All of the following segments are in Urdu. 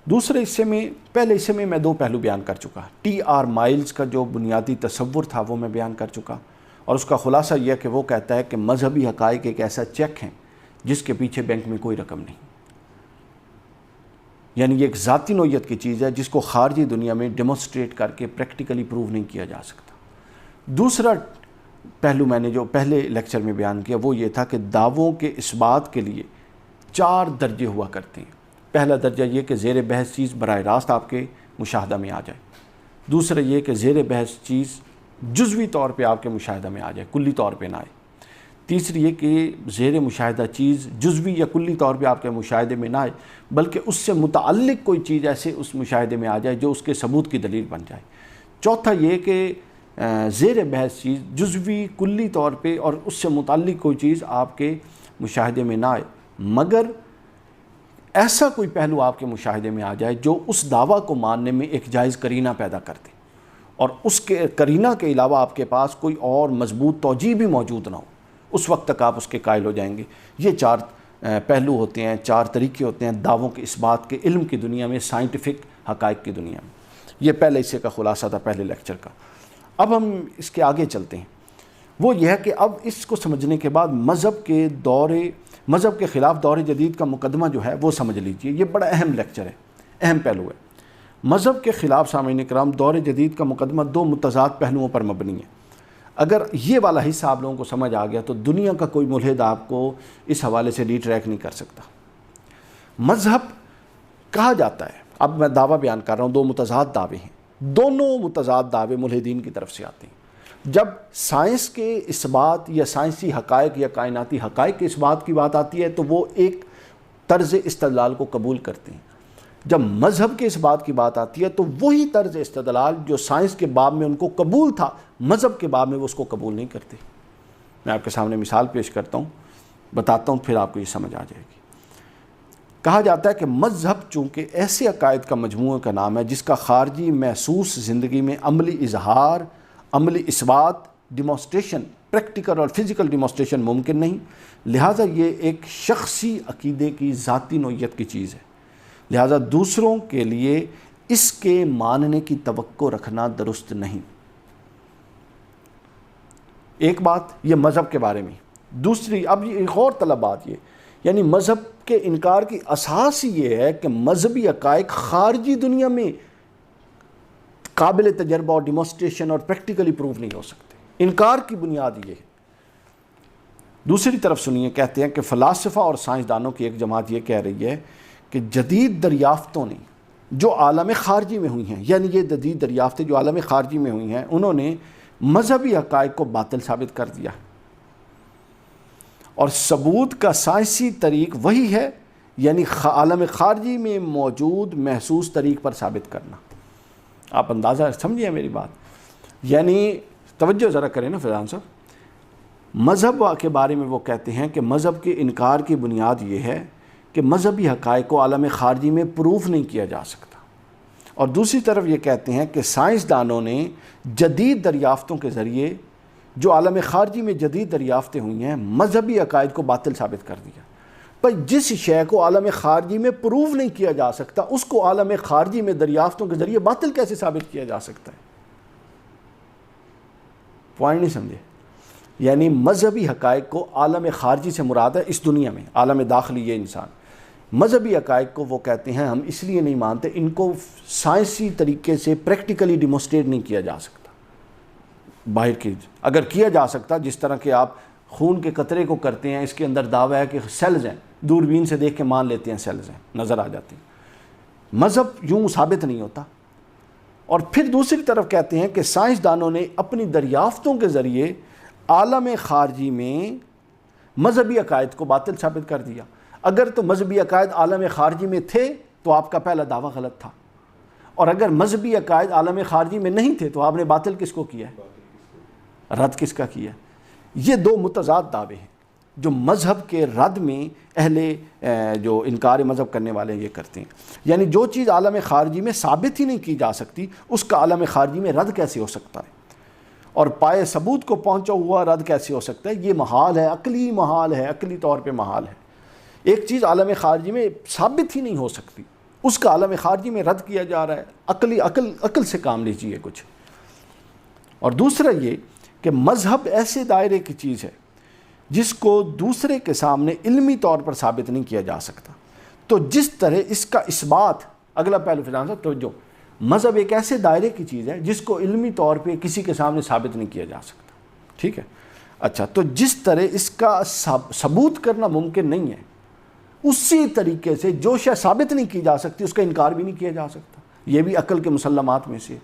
دوسرے حصے میں، پہلے حصے میں دو پہلو بیان کر چکا. ٹی آر مائلز کا جو بنیادی تصور تھا وہ میں بیان کر چکا، اور اس کا خلاصہ یہ کہ وہ کہتا ہے کہ مذہبی حقائق ایک ایسا چیک ہیں جس کے پیچھے بینک میں کوئی رقم نہیں، یعنی یہ ایک ذاتی نوعیت کی چیز ہے جس کو خارجی دنیا میں ڈیمونسٹریٹ کر کے پریکٹیکلی پروو نہیں کیا جا سکتا. دوسرا پہلو میں نے جو پہلے لیکچر میں بیان کیا وہ یہ تھا کہ دعووں کے اثبات کے لیے 4 درجے ہوا کرتے ہیں. پہلا درجہ یہ کہ زیر بحث چیز براہ راست آپ کے مشاہدہ میں آ جائے. دوسرا یہ کہ زیر بحث چیز جزوی طور پہ آپ کے مشاہدہ میں آ جائے، کلی طور پہ نہ آئے. تیسری یہ کہ زیر مشاہدہ چیز جزوی یا کلی طور پہ آپ کے مشاہدے میں نہ آئے، بلکہ اس سے متعلق کوئی چیز ایسے اس مشاہدے میں آ جائے جو اس کے ثبوت کی دلیل بن جائے. چوتھا یہ کہ زیر بحث چیز جزوی کلی طور پہ اور اس سے متعلق کوئی چیز آپ کے مشاہدے میں نہ آئے، مگر ایسا کوئی پہلو آپ کے مشاہدے میں آ جائے جو اس دعویٰ کو ماننے میں ایک جائز قرینہ پیدا کر دے، اور اس کے قرینہ کے علاوہ آپ کے پاس کوئی اور مضبوط توجیہ بھی موجود نہ ہو. اس وقت تک آپ اس کے قائل ہو جائیں گے. یہ 4 پہلو ہوتے ہیں، 4 طریقے ہوتے ہیں دعووں کے اثبات کے علم کی دنیا میں، سائنٹیفک حقائق کی دنیا میں. یہ پہلے حصے کا خلاصہ تھا پہلے لیکچر کا. اب ہم اس کے آگے چلتے ہیں. وہ یہ ہے کہ اب اس کو سمجھنے کے بعد مذہب کے خلاف دور جدید کا مقدمہ جو ہے وہ سمجھ لیجئے. یہ بڑا اہم لیکچر ہے، اہم پہلو ہے. مذہب کے خلاف سامعین کرام دور جدید کا مقدمہ 2 متضاد پہلوؤں پر مبنی ہے. اگر یہ والا حصہ آپ لوگوں کو سمجھ آ گیا تو دنیا کا کوئی ملحد آپ کو اس حوالے سے ریٹریک نہیں کر سکتا. مذہب کہا جاتا ہے، اب میں دعویٰ بیان کر رہا ہوں، 2 متضاد دعوے ہیں. دونوں متضاد دعوے ملحدین کی طرف سے آتے ہیں. جب سائنس کے اثبات یا سائنسی حقائق یا کائناتی حقائق کے اثبات کی بات آتی ہے تو وہ ایک طرز استدلال کو قبول کرتے ہیں. جب مذہب کے اثبات کی بات آتی ہے تو وہی طرز استدلال جو سائنس کے باب میں ان کو قبول تھا، مذہب کے باب میں وہ اس کو قبول نہیں کرتے. میں آپ کے سامنے مثال پیش کرتا ہوں، بتاتا ہوں، پھر آپ کو یہ سمجھ آ جائے گی. کہا جاتا ہے کہ مذہب چونکہ ایسے عقائد کا مجموعہ کا نام ہے جس کا خارجی محسوس زندگی میں عملی اظہار، عملی اثبات، ڈیمونسٹریشن، پریکٹیکل اور فزیکل ڈیمونسٹریشن ممکن نہیں، لہٰذا یہ ایک شخصی عقیدے کی ذاتی نوعیت کی چیز ہے، لہٰذا دوسروں کے لیے اس کے ماننے کی توقع رکھنا درست نہیں. ایک بات یہ مذہب کے بارے میں. دوسری اب یہ ایک اور طلب بات، یہ یعنی مذہب کے انکار کی اساس یہ ہے کہ مذہبی حقائق خارجی دنیا میں قابل تجربہ اور ڈیمونسٹریشن اور پریکٹیکلی پروف نہیں ہو سکتے. انکار کی بنیاد یہ ہے. دوسری طرف سنیے، کہتے ہیں کہ فلاسفہ اور سائنسدانوں کی ایک جماعت یہ کہہ رہی ہے کہ جدید دریافتوں نے جو عالم خارجی میں ہوئی ہیں، یعنی یہ جدید دریافتیں جو عالم خارجی میں ہوئی ہیں، انہوں نے مذہبی حقائق کو باطل ثابت کر دیا، اور ثبوت کا سائنسی طریق وہی ہے، یعنی عالم خارجی میں موجود محسوس طریق پر ثابت کرنا. آپ اندازہ سمجھیے میری بات، یعنی توجہ ذرا کریں نا فیضان صاحب. مذہب کے بارے میں وہ کہتے ہیں کہ مذہب کے انکار کی بنیاد یہ ہے کہ مذہبی حقائق کو عالم خارجی میں پروف نہیں کیا جا سکتا، اور دوسری طرف یہ کہتے ہیں کہ سائنسدانوں نے جدید دریافتوں کے ذریعے جو عالم خارجی میں جدید دریافتیں ہوئی ہیں مذہبی عقائد کو باطل ثابت کر دیا. پر جس شے کو عالم خارجی میں پروف نہیں کیا جا سکتا اس کو عالم خارجی میں دریافتوں کے ذریعے باطل کیسے ثابت کیا جا سکتا ہے؟ پوائنٹ نہیں سمجھے؟ یعنی مذہبی حقائق کو عالم خارجی سے مراد ہے اس دنیا میں، عالم داخلی یہ انسان. مذہبی حقائق کو وہ کہتے ہیں ہم اس لیے نہیں مانتے، ان کو سائنسی طریقے سے پریکٹیکلی ڈیمونسٹریٹ نہیں کیا جا سکتا. باہر کی اگر کیا جا سکتا، جس طرح کہ آپ خون کے قطرے کو کرتے ہیں، اس کے اندر دعویٰ ہے کہ سیلز ہیں، دوربین سے دیکھ کے مان لیتے ہیں سیلز ہیں، نظر آ جاتی ہیں. مذہب یوں ثابت نہیں ہوتا. اور پھر دوسری طرف کہتے ہیں کہ سائنسدانوں نے اپنی دریافتوں کے ذریعے عالم خارجی میں مذہبی عقائد کو باطل ثابت کر دیا. اگر تو مذہبی عقائد عالم خارجی میں تھے تو آپ کا پہلا دعویٰ غلط تھا، اور اگر مذہبی عقائد عالم خارجی میں نہیں تھے تو آپ نے باطل کس کو کیا ہے؟ رد کس کا کیا؟ یہ 2 متضاد دعوے ہیں جو مذہب کے رد میں جو انکار مذہب کرنے والے یہ کرتے ہیں. یعنی جو چیز عالم خارجی میں ثابت ہی نہیں کی جا سکتی اس کا عالم خارجی میں رد کیسے ہو سکتا ہے، اور پائے ثبوت کو پہنچا ہوا رد کیسے ہو سکتا ہے؟ یہ محال ہے، عقلی محال ہے، عقلی طور پہ محال ہے. ایک چیز عالم خارجی میں ثابت ہی نہیں ہو سکتی اس کا عالم خارجی میں رد کیا جا رہا ہے. عقل سے کام لیجیے کچھ. اور دوسرا یہ کہ مذہب ایسے دائرے کی چیز ہے جس کو دوسرے کے سامنے علمی طور پر ثابت نہیں کیا جا سکتا. تو جس طرح اس کا اثبات، اگلا پہلو فی الحال توجہ، مذہب ایک ایسے دائرے کی چیز ہے جس کو علمی طور پہ کسی کے سامنے ثابت نہیں کیا جا سکتا. ٹھیک ہے. اچھا، تو جس طرح اس کا ثبوت کرنا ممکن نہیں ہے، اسی طریقے سے جو شے ثابت نہیں کی جا سکتی اس کا انکار بھی نہیں کیا جا سکتا. یہ بھی عقل کے مسلمات میں سے.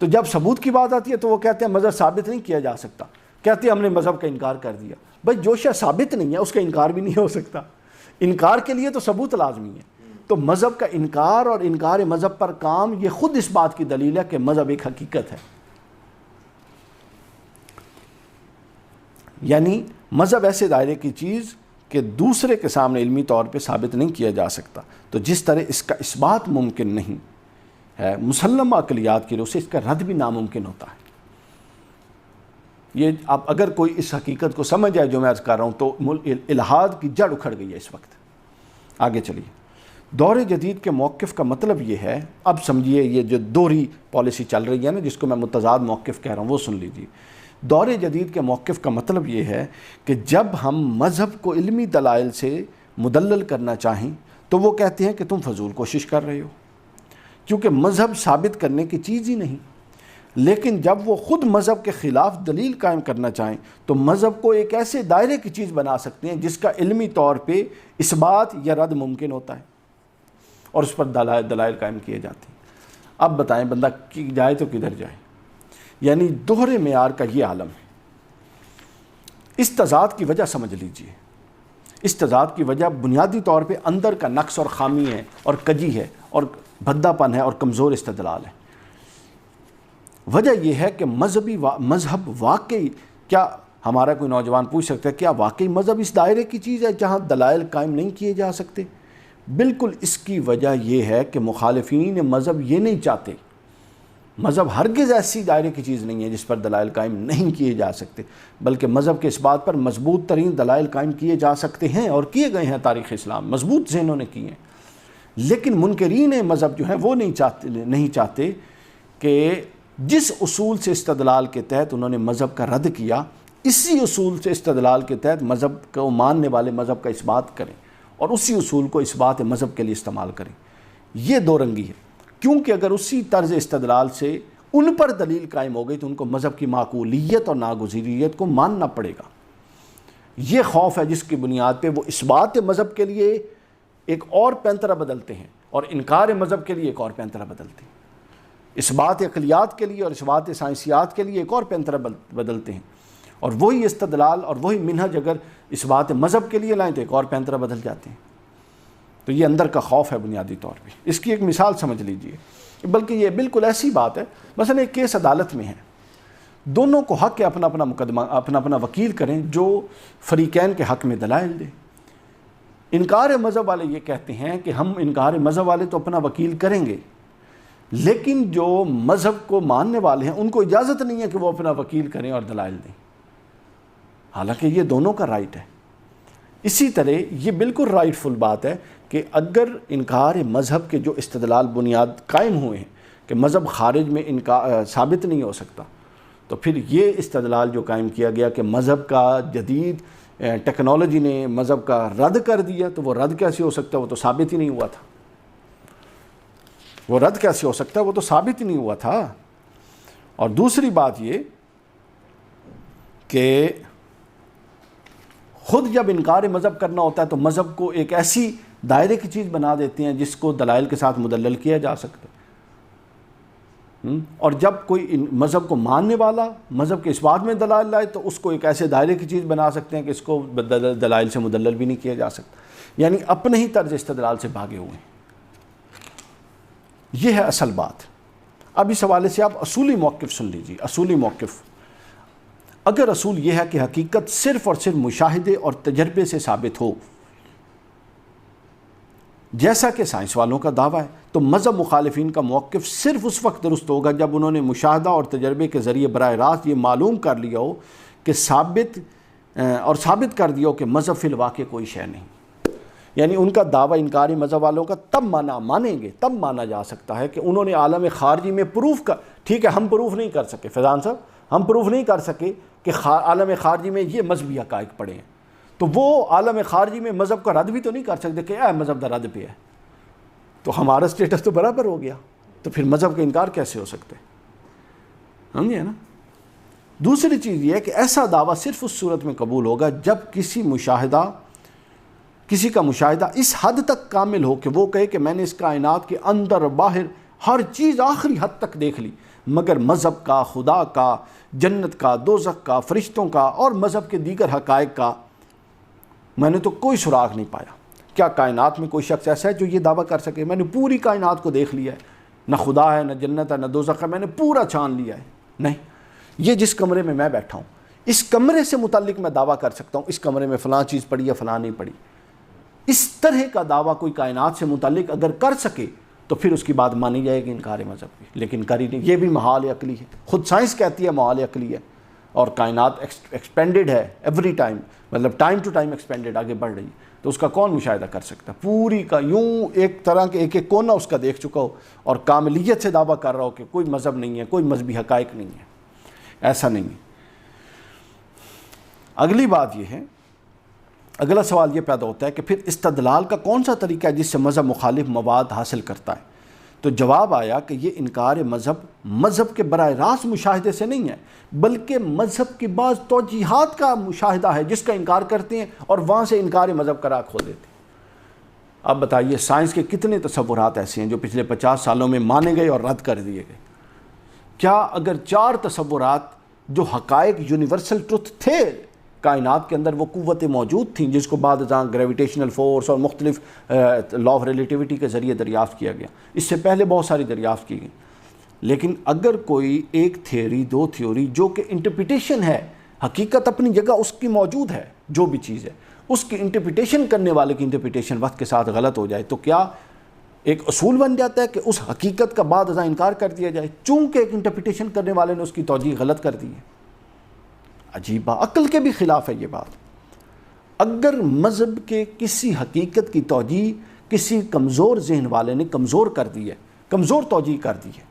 تو جب ثبوت کی بات آتی ہے تو وہ کہتے ہیں مذہب ثابت نہیں کیا جا سکتا، کہتے ہیں ہم نے مذہب کا انکار کر دیا. بھائی جو شے ثابت نہیں ہے اس کا انکار بھی نہیں ہو سکتا. انکار کے لیے تو ثبوت لازمی ہے. تو مذہب کا انکار اور انکار مذہب پر کام، یہ خود اس بات کی دلیل ہے کہ مذہب ایک حقیقت ہے. یعنی مذہب ایسے دائرے کی چیز کہ دوسرے کے سامنے علمی طور پہ ثابت نہیں کیا جا سکتا. تو جس طرح اس کا اثبات ممکن نہیں ہے مسلمہ عقلیات کی روح سے، اس کا رد بھی ناممکن ہوتا ہے. یہ اب اگر کوئی اس حقیقت کو سمجھ جائے جو میں عرض کر رہا ہوں تو الہاد کی جڑ اکھڑ گئی ہے اس وقت. آگے چلیے. دور جدید کے موقف کا مطلب یہ ہے، اب سمجھیے یہ جو دوہری پالیسی چل رہی ہے نا جس کو میں متضاد موقف کہہ رہا ہوں وہ سن لیجیے. دور جدید کے موقف کا مطلب یہ ہے کہ جب ہم مذہب کو علمی دلائل سے مدلل کرنا چاہیں تو وہ کہتے ہیں کہ تم فضول کوشش کر رہے ہو، کیونکہ مذہب ثابت کرنے کی چیز ہی نہیں. لیکن جب وہ خود مذہب کے خلاف دلیل قائم کرنا چاہیں تو مذہب کو ایک ایسے دائرے کی چیز بنا سکتے ہیں جس کا علمی طور پہ اثبات یا رد ممکن ہوتا ہے اور اس پر دلائل قائم کیے جاتے ہیں. اب بتائیں بندہ جائے تو کدھر جائے؟ یعنی دوہرے معیار کا یہ عالم ہے. اس تضاد کی وجہ سمجھ لیجئے. اس تضاد کی وجہ بنیادی طور پہ اندر کا نقص اور خامی ہے اور کجی ہے اور بھدا پن ہے اور کمزور استدلال ہے. وجہ یہ ہے کہ مذہب واقعی، کیا ہمارا کوئی نوجوان پوچھ سکتا ہے کیا واقعی مذہب اس دائرے کی چیز ہے جہاں دلائل قائم نہیں کیے جا سکتے؟ بالکل. اس کی وجہ یہ ہے کہ مخالفین مذہب یہ نہیں چاہتے. مذہب ہرگز ایسی دائرے کی چیز نہیں ہے جس پر دلائل قائم نہیں کیے جا سکتے، بلکہ مذہب کے اس بات پر مضبوط ترین دلائل قائم کیے جا سکتے ہیں اور کیے گئے ہیں. تاریخ اسلام مضبوط ذہنوں نے کیے ہیں. لیکن منکرین مذہب جو ہیں وہ نہیں چاہتے کہ جس اصول سے استدلال کے تحت انہوں نے مذہب کا رد کیا، اسی اصول سے استدلال کے تحت مذہب کو ماننے والے مذہب کا اثبات کریں اور اسی اصول کو اثبات مذہب کے لیے استعمال کریں. یہ دو رنگی ہے، کیونکہ اگر اسی طرز استدلال سے ان پر دلیل قائم ہو گئی تو ان کو مذہب کی معقولیت اور ناگزیریت کو ماننا پڑے گا. یہ خوف ہے جس کی بنیاد پہ وہ اثبات مذہب کے لیے ایک اور پینترا بدلتے ہیں اور انکار مذہب کے لیے ایک اور پینترا بدلتے ہیں. اثبات عقلیات کے لیے اور اثبات سائنسیات کے لیے ایک اور پینترا بدلتے ہیں. اور وہی استدلال اور وہی منہج اگر اثبات مذہب کے لیے لائیں تو ایک اور پینترا بدل جاتے ہیں. تو یہ اندر کا خوف ہے بنیادی طور پہ. اس کی ایک مثال سمجھ لیجئے، بلکہ یہ بالکل ایسی بات ہے، مثلا ایک کیس عدالت میں ہے، دونوں کو حق ہے اپنا اپنا مقدمہ اپنا وکیل کریں جو فریقین کے حق میں دلائل دے. انکار مذہب والے یہ کہتے ہیں کہ ہم انکار مذہب والے تو اپنا وکیل کریں گے، لیکن جو مذہب کو ماننے والے ہیں ان کو اجازت نہیں ہے کہ وہ اپنا وکیل کریں اور دلائل دیں، حالانکہ یہ دونوں کا رائٹ ہے. اسی طرح یہ بالکل رائٹ فل بات ہے کہ اگر انکار مذہب کے جو استدلال بنیاد قائم ہوئے ہیں کہ مذہب خارج میں ثابت نہیں ہو سکتا، تو پھر یہ استدلال جو قائم کیا گیا کہ مذہب کا جدید ٹیکنالوجی نے مذہب کا رد کر دیا، تو وہ رد کیسے ہو سکتا ہے؟ وہ تو ثابت ہی نہیں ہوا تھا. وہ رد کیسے ہو سکتا ہے؟ وہ تو ثابت ہی نہیں ہوا تھا. اور دوسری بات یہ کہ خود جب انکار مذہب کرنا ہوتا ہے تو مذہب کو ایک ایسی دائرے کی چیز بنا دیتے ہیں جس کو دلائل کے ساتھ مدلل کیا جا سکتا ہے. اور جب کوئی مذہب کو ماننے والا مذہب کے اثبات میں دلائل لائے تو اس کو ایک ایسے دائرے کی چیز بنا سکتے ہیں کہ اس کو دلائل سے مدلل بھی نہیں کیا جا سکتا. یعنی اپنے ہی طرز استدلال سے بھاگے ہوئے ہیں. یہ ہے اصل بات. اب اس حوالے سے آپ اصولی موقف سن لیجیے. اصولی موقف، اگر اصول یہ ہے کہ حقیقت صرف اور صرف مشاہدے اور تجربے سے ثابت ہو جیسا کہ سائنس والوں کا دعویٰ ہے، تو مذہب مخالفین کا موقف صرف اس وقت درست ہوگا جب انہوں نے مشاہدہ اور تجربے کے ذریعے براہ راست یہ معلوم کر لیا ہو کہ ثابت کر دیا ہو کہ مذہب فی الواقع کوئی شے نہیں. یعنی ان کا دعویٰ انکار مذہب والوں کا تب مانیں گے، تب مانا جا سکتا ہے کہ انہوں نے عالم خارجی میں پروف کر، ٹھیک ہے ہم پروف نہیں کر سکے فیضان صاحب، ہم پروف نہیں کر سکے کہ عالم خارجی میں یہ مذہبی حقائق پڑے ہیں، تو وہ عالم خارجی میں مذہب کا رد بھی تو نہیں کر سکتے کہ اے مذہب دا رد پہ ہے، تو ہمارا سٹیٹس تو برابر ہو گیا، تو پھر مذہب کا انکار کیسے ہو سکتے، سمجھے نا۔ دوسری چیز یہ ہے کہ ایسا دعویٰ صرف اس صورت میں قبول ہوگا جب کسی کا مشاہدہ اس حد تک کامل ہو کہ وہ کہے کہ میں نے اس کائنات کے اندر باہر ہر چیز آخری حد تک دیکھ لی، مگر مذہب کا، خدا کا، جنت کا، دوزخ کا، فرشتوں کا اور مذہب کے دیگر حقائق کا میں نے تو کوئی سراغ نہیں پایا۔ کیا کائنات میں کوئی شخص ایسا ہے جو یہ دعویٰ کر سکے میں نے پوری کائنات کو دیکھ لیا ہے، نہ خدا ہے، نہ جنت ہے، نہ دوزخ ہے، میں نے پورا چھان لیا ہے؟ نہیں، یہ جس کمرے میں میں بیٹھا ہوں اس کمرے سے متعلق میں دعویٰ کر سکتا ہوں اس کمرے میں فلاں چیز پڑی یا فلاں نہیں پڑی۔ اس طرح کا دعویٰ کوئی کائنات سے متعلق اگر کر سکے تو پھر اس کی بات مانی جائے گی انکار مذہب کی، لیکن کری نہیں۔ یہ بھی محال عقلی ہے، خود سائنس کہتی ہے محال عقلی ہے، اور کائنات ایکسپینڈڈ ہے ایوری ٹائم، مطلب ٹائم ٹو ٹائم ایکسپینڈڈ، آگے بڑھ رہی ہے، تو اس کا کون مشاہدہ کر سکتا ہے؟ پوری کا یوں ایک طرح کے ایک ایک کونا اس کا دیکھ چکا ہو اور کاملیت سے دعویٰ کر رہا ہو کہ کوئی مذہب نہیں ہے، کوئی مذہبی حقائق نہیں ہے، ایسا نہیں ہے۔ اگلی بات یہ ہے، اگلا سوال یہ پیدا ہوتا ہے کہ پھر استدلال کا کون سا طریقہ ہے جس سے مذہب مخالف مواد حاصل کرتا ہے؟ تو جواب آیا کہ یہ انکار مذہب کے براہ راست مشاہدے سے نہیں ہے، بلکہ مذہب کی بعض توجیہات کا مشاہدہ ہے جس کا انکار کرتے ہیں اور وہاں سے انکار مذہب کا راہ کھول دیتے ہیں۔ اب بتائیے سائنس کے کتنے تصورات ایسے ہیں جو پچھلے 50 سالوں میں مانے گئے اور رد کر دیے گئے؟ کیا اگر 4 تصورات جو حقائق یونیورسل ٹروتھ تھے کائنات کے اندر، وہ قوتیں موجود تھیں جس کو بعد ازاں گریویٹیشنل فورس اور مختلف لا آف ریلیٹیوٹی کے ذریعے دریافت کیا گیا، اس سے پہلے بہت ساری دریافت کی گئی، لیکن اگر کوئی ایک تھیوری، 2 تھیوری جو کہ انٹرپریٹیشن ہے، حقیقت اپنی جگہ اس کی موجود ہے، جو بھی چیز ہے اس کی انٹرپریٹیشن کرنے والے کی انٹرپریٹیشن وقت کے ساتھ غلط ہو جائے تو کیا ایک اصول بن جاتا ہے کہ اس حقیقت کا بعد ازاں انکار کر دیا جائے چونکہ ایک انٹرپریٹیشن کرنے والے نے اس کی توجیہ غلط کر دی ہے؟ عجیب بات، عقل کے بھی خلاف ہے یہ بات۔ اگر مذہب کے کسی حقیقت کی توجیہ کسی کمزور ذہن والے نے کمزور کر دی ہے، کمزور توجیہ کر دی ہے،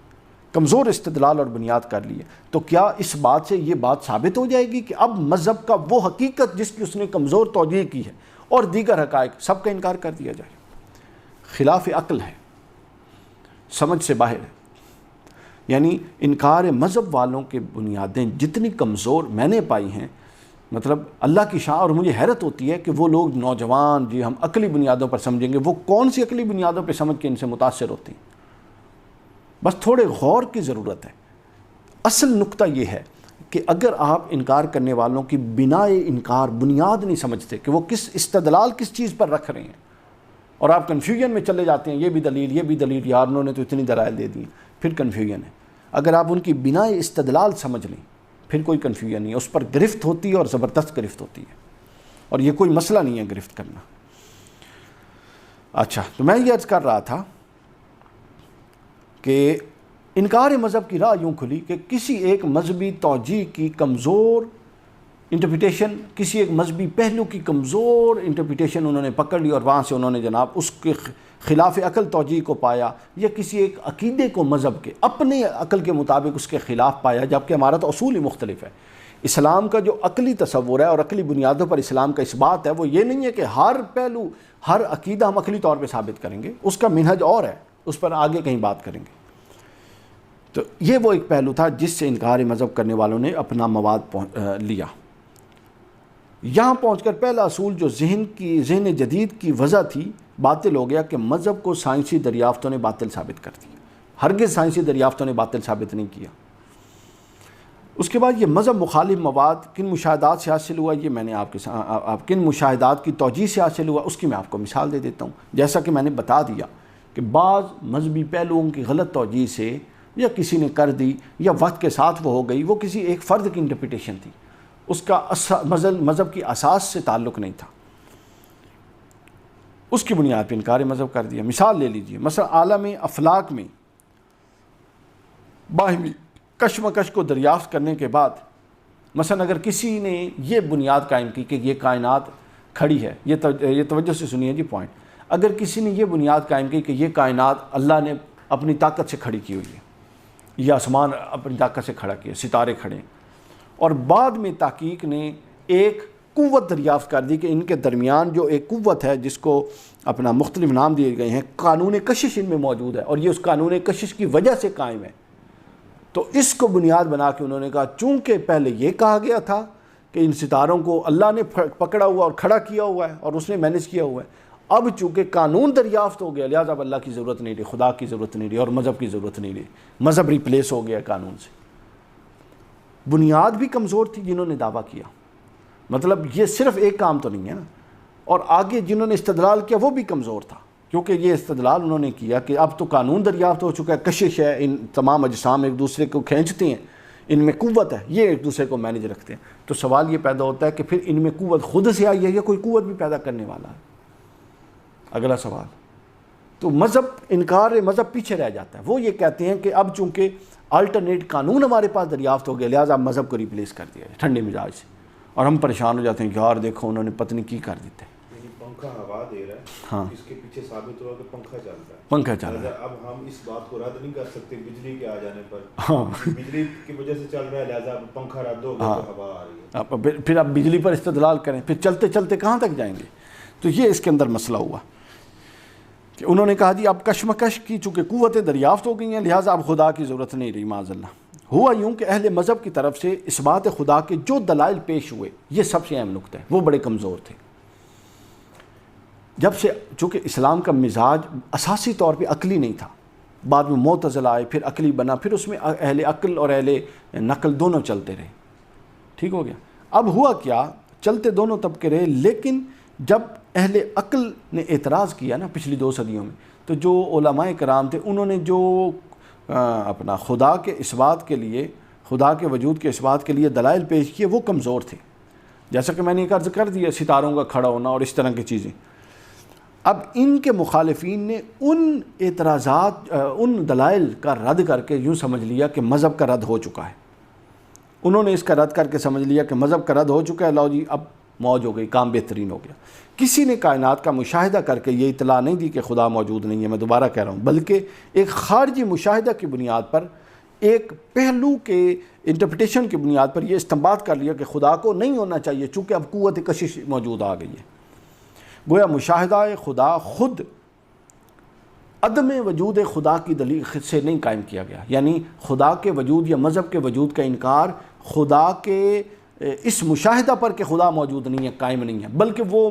کمزور استدلال اور بنیاد کر لی ہے، تو کیا اس بات سے یہ بات ثابت ہو جائے گی کہ اب مذہب کا وہ حقیقت جس کی اس نے کمزور توجیہ کی ہے اور دیگر حقائق سب کا انکار کر دیا جائے؟ خلاف عقل ہے، سمجھ سے باہر ہے۔ یعنی انکار مذہب والوں کے بنیادیں جتنی کمزور میں نے پائی ہیں، مطلب اللہ کی شان، اور مجھے حیرت ہوتی ہے کہ وہ لوگ نوجوان جی ہم عقلی بنیادوں پر سمجھیں گے، وہ کون سی عقلی بنیادوں پہ سمجھ کے ان سے متاثر ہوتی ہیں؟ بس تھوڑے غور کی ضرورت ہے۔ اصل نقطہ یہ ہے کہ اگر آپ انکار کرنے والوں کی بنا انکار بنیاد نہیں سمجھتے کہ وہ کس استدلال کس چیز پر رکھ رہے ہیں، اور آپ کنفیوژن میں چلے جاتے ہیں، یہ بھی دلیل یہ بھی دلیل، یار انہوں نے تو اتنی دلائل دے دی، پھر کنفیوژن ہے۔ اگر آپ ان کی بنا استدلال سمجھ لیں پھر کوئی کنفیوژن نہیں ہے، اس پر گرفت ہوتی ہے اور زبردست گرفت ہوتی ہے، اور یہ کوئی مسئلہ نہیں ہے گرفت کرنا۔ اچھا، تو میں یہ عرض کر رہا تھا کہ انکار مذہب کی راہ یوں کھلی کہ کسی ایک مذہبی توجیہ کی کمزور انٹرپریٹیشن، کسی ایک مذہبی پہلو کی کمزور انٹرپریٹیشن انہوں نے پکڑ لی اور وہاں سے انہوں نے جناب اس کے خلاف عقل توجیہ کو پایا، یا کسی ایک عقیدے کو مذہب کے اپنے عقل کے مطابق اس کے خلاف پایا، جبکہ ہمارا تو اصول ہی مختلف ہے۔ اسلام کا جو عقلی تصور ہے اور عقلی بنیادوں پر اسلام کا اثبات ہے، وہ یہ نہیں ہے کہ ہر پہلو ہر عقیدہ ہم عقلی طور پہ ثابت کریں گے، اس کا منہج اور ہے، اس پر آگے کہیں بات کریں گے۔ تو یہ وہ ایک پہلو تھا جس سے انکار مذہب کرنے والوں نے اپنا مواد لیا۔ یہاں پہنچ کر پہلا اصول جو ذہن جدید کی وجہ تھی باطل ہو گیا کہ مذہب کو سائنسی دریافتوں نے باطل ثابت کر دیا۔ ہرگز سائنسی دریافتوں نے باطل ثابت نہیں کیا۔ اس کے بعد یہ مذہب مخالف مواد کن مشاہدات سے حاصل ہوا، یہ میں نے آپ کن مشاہدات کی توجیہ سے حاصل ہوا، اس کی میں آپ کو مثال دے دیتا ہوں۔ جیسا کہ میں نے بتا دیا کہ بعض مذہبی پہلوؤں کی غلط توجیہ سے یا کسی نے کر دی یا وقت کے ساتھ وہ ہو گئی، وہ کسی ایک فرد کی انٹرپریٹیشن تھی، اس کا مذہب کی اساس سے تعلق نہیں تھا، اس کی بنیاد پہ انکار مذہب کر دیا۔ مثال لے لیجئے، مثلا عالم افلاک میں باہمی کشمکش کو دریافت کرنے کے بعد، مثلا اگر کسی نے یہ بنیاد قائم کی کہ یہ کائنات کھڑی ہے. یہ توجہ سے سنیے جی پوائنٹ. اگر کسی نے یہ بنیاد قائم کی کہ یہ کائنات اللہ نے اپنی طاقت سے کھڑی کی ہوئی ہے، یہ آسمان اپنی طاقت سے کھڑا کیا، ستارے کھڑے ہیں، اور بعد میں تحقیق نے ایک قوت دریافت کر دی کہ ان کے درمیان جو ایک قوت ہے جس کو اپنا مختلف نام دیے گئے ہیں، قانون کشش ان میں موجود ہے اور یہ اس قانون کشش کی وجہ سے قائم ہے. تو اس کو بنیاد بنا کے انہوں نے کہا چونکہ پہلے یہ کہا گیا تھا کہ ان ستاروں کو اللہ نے پکڑا ہوا اور کھڑا کیا ہوا ہے اور اس نے مینیج کیا ہوا ہے، اب چونکہ قانون دریافت ہو گیا لہٰذا اب اللہ کی ضرورت نہیں رہی، خدا کی ضرورت نہیں رہی اور مذہب کی ضرورت نہیں رہی. مذہب ریپلیس ہو گیا قانون سے. بنیاد بھی کمزور تھی جنہوں نے دعویٰ کیا. مطلب یہ صرف ایک کام تو نہیں ہے نا. اور آگے جنہوں نے استدلال کیا وہ بھی کمزور تھا، کیونکہ یہ استدلال انہوں نے کیا کہ اب تو قانون دریافت ہو چکا ہے، کشش ہے، ان تمام اجسام ایک دوسرے کو کھینچتے ہیں، ان میں قوت ہے، یہ ایک دوسرے کو مینیج رکھتے ہیں. تو سوال یہ پیدا ہوتا ہے کہ پھر ان میں قوت خود سے آئی ہے یا کوئی قوت بھی پیدا کرنے والا ہے؟ اگلا سوال. تو مذہب، انکار مذہب پیچھے رہ جاتا ہے. وہ یہ کہتے ہیں کہ اب چونکہ الٹرنیٹ قانون ہمارے پاس دریافت ہو گیا لہٰذا اب مذہب کو ریپلیس کر دیا ہے ٹھنڈے مزاج سے، اور ہم پریشان ہو جاتے ہیں کہ یار دیکھو انہوں نے پتنی کی کر دیتے ہیں. پنکھا ہوا دے رہا ہے، ہاں، اس کے پیچھے ثابت ہوا کہ پنکھا چل رہا ہے، پنکھا چل رہا ہے. اب ہم اس بات کو رد نہیں کر سکتے بجلی کے آ جانے پر، ہاں، بجلی کی وجہ سے چل رہا ہے لہٰذا اب پنکھا رد ہو گیا تو ہوا آ رہی ہے. پھر اب بجلی پر استدلال کریں، پھر چلتے چلتے کہاں تک جائیں گے؟ تو یہ اس کے اندر مسئلہ ہوا کہ انہوں نے کہا جی اب کشمکش کی چونکہ قوتیں دریافت ہو گئی ہیں لہٰذا اب خدا کی ضرورت نہیں رہی. معاذ اللہ. ہوا یوں کہ اہل مذہب کی طرف سے اس بات خدا کے جو دلائل پیش ہوئے، یہ سب سے اہم نقطہ ہے، وہ بڑے کمزور تھے. جب سے چونکہ اسلام کا مزاج اساسی طور پہ عقلی نہیں تھا، بعد میں معتزلہ آئے، پھر عقلی بنا، پھر اس میں اہل عقل اور اہل نقل دونوں چلتے رہے. ٹھیک ہو گیا. اب ہوا کیا، چلتے دونوں طبقے رہے، لیکن جب اہل عقل نے اعتراض کیا نا پچھلی 2 صدیوں میں، تو جو علماء کرام تھے انہوں نے جو اپنا خدا کے اثبات کے لیے، خدا کے وجود کے اثبات کے لیے دلائل پیش کیے وہ کمزور تھے. جیسا کہ میں نے ایک عرض کر دیا، ستاروں کا کھڑا ہونا اور اس طرح کی چیزیں. اب ان کے مخالفین نے ان اعتراضات، ان دلائل کا رد کر کے یوں سمجھ لیا کہ مذہب کا رد ہو چکا ہے. انہوں نے اس کا رد کر کے سمجھ لیا کہ مذہب کا رد ہو چکا ہے، لاؤ جی اب موج ہو گئی، کام بہترین ہو گیا. کسی نے کائنات کا مشاہدہ کر کے یہ اطلاع نہیں دی کہ خدا موجود نہیں ہے، میں دوبارہ کہہ رہا ہوں، بلکہ ایک خارجی مشاہدہ کی بنیاد پر، ایک پہلو کے انٹرپریٹیشن کی بنیاد پر یہ استنباط کر لیا کہ خدا کو نہیں ہونا چاہیے چونکہ اب قوت کشش موجود آ گئی ہے. گویا مشاہدہ خدا خود عدم وجود خدا کی دلیل سے نہیں قائم کیا گیا، یعنی خدا کے وجود یا مذہب کے وجود کا انکار خدا کے اس مشاہدہ پر کہ خدا موجود نہیں ہے قائم نہیں ہے، بلکہ وہ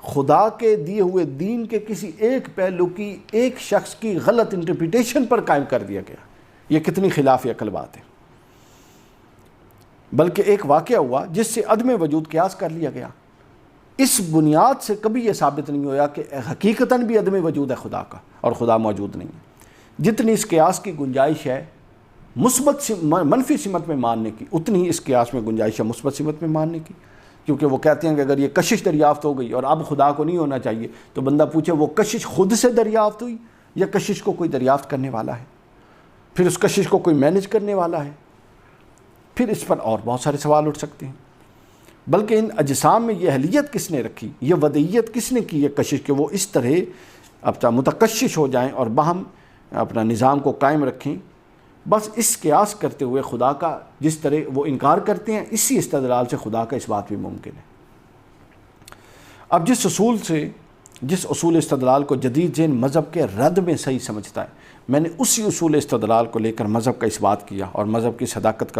خدا کے دیے ہوئے دین کے کسی ایک پہلو کی، ایک شخص کی غلط انٹرپریٹیشن پر قائم کر دیا گیا. یہ کتنی خلاف عقل بات ہے. بلکہ ایک واقعہ ہوا جس سے عدم وجود قیاس کر لیا گیا. اس بنیاد سے کبھی یہ ثابت نہیں ہوا کہ حقیقتاً بھی عدم وجود ہے خدا کا اور خدا موجود نہیں ہے. جتنی اس قیاس کی گنجائش ہے مثبت منفی سمت میں ماننے کی، اتنی ہی اس قیاس میں گنجائش ہے مثبت سمت میں ماننے کی. کیونکہ وہ کہتے ہیں کہ اگر یہ کشش دریافت ہو گئی اور اب خدا کو نہیں ہونا چاہیے، تو بندہ پوچھے وہ کشش خود سے دریافت ہوئی یا کشش کو کوئی دریافت کرنے والا ہے، پھر اس کشش کو کوئی مینیج کرنے والا ہے. پھر اس پر اور بہت سارے سوال اٹھ سکتے ہیں. بلکہ ان اجسام میں یہ اہلیت کس نے رکھی، یہ ودیت کس نے کی ہے کشش کہ وہ اس طرح اپنا متکشش ہو جائیں اور باہم اپنا نظام کو قائم رکھیں. بس اس قیاس کرتے ہوئے خدا کا جس طرح وہ انکار کرتے ہیں، اسی استدلال سے خدا کا اس بات بھی ممکن ہے. اب جس اصول استدلال کو جدید ذہن مذہب کے رد میں صحیح سمجھتا ہے، میں نے اسی اصول استدلال کو لے کر مذہب کا اس بات کیا اور مذہب کی صداقت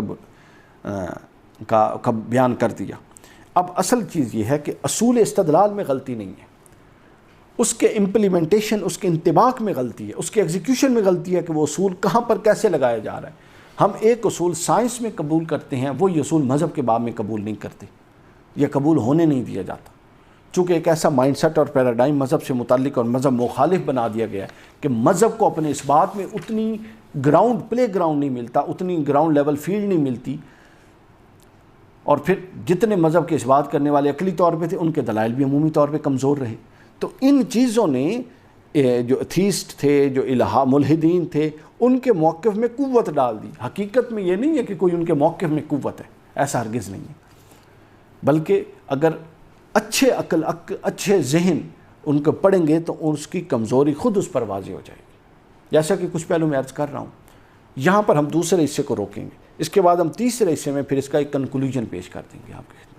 کا بیان کر دیا. اب اصل چیز یہ ہے کہ اصول استدلال میں غلطی نہیں ہے، اس کے امپلیمنٹیشن، اس کے انطباق میں غلطی ہے، اس کے ایگزیکیوشن میں غلطی ہے کہ وہ اصول کہاں پر کیسے لگایا جا رہا ہے. ہم ایک اصول سائنس میں قبول کرتے ہیں، وہ یہ اصول مذہب کے باب میں قبول نہیں کرتے، یہ قبول ہونے نہیں دیا جاتا. چونکہ ایک ایسا مائنڈ سیٹ اور پیراڈائم مذہب سے متعلق اور مذہب مخالف بنا دیا گیا ہے کہ مذہب کو اپنے اس بات میں اتنی پلے گراؤنڈ نہیں ملتا، اتنی گراؤنڈ لیول فیلڈ نہیں ملتی. اور پھر جتنے مذہب کے اس بات کرنے والے عقلی طور پہ تھے، ان کے دلائل بھی عمومی طور پہ کمزور رہے. تو ان چیزوں نے جو ایتھیسٹ تھے، جو ملحدین تھے، ان کے موقف میں قوت ڈال دی. حقیقت میں یہ نہیں ہے کہ کوئی ان کے موقف میں قوت ہے، ایسا ہرگز نہیں ہے. بلکہ اگر اچھے عقل اچھے ذہن ان کو پڑھیں گے تو اس کی کمزوری خود اس پر واضح ہو جائے گی. جیسا کہ کچھ پہلو میں عرض کر رہا ہوں, یہاں پر ہم دوسرے حصے کو روکیں گے, اس کے بعد ہم تیسرے حصے میں پھر اس کا ایک کنکلوژن پیش کر دیں گے آپ کے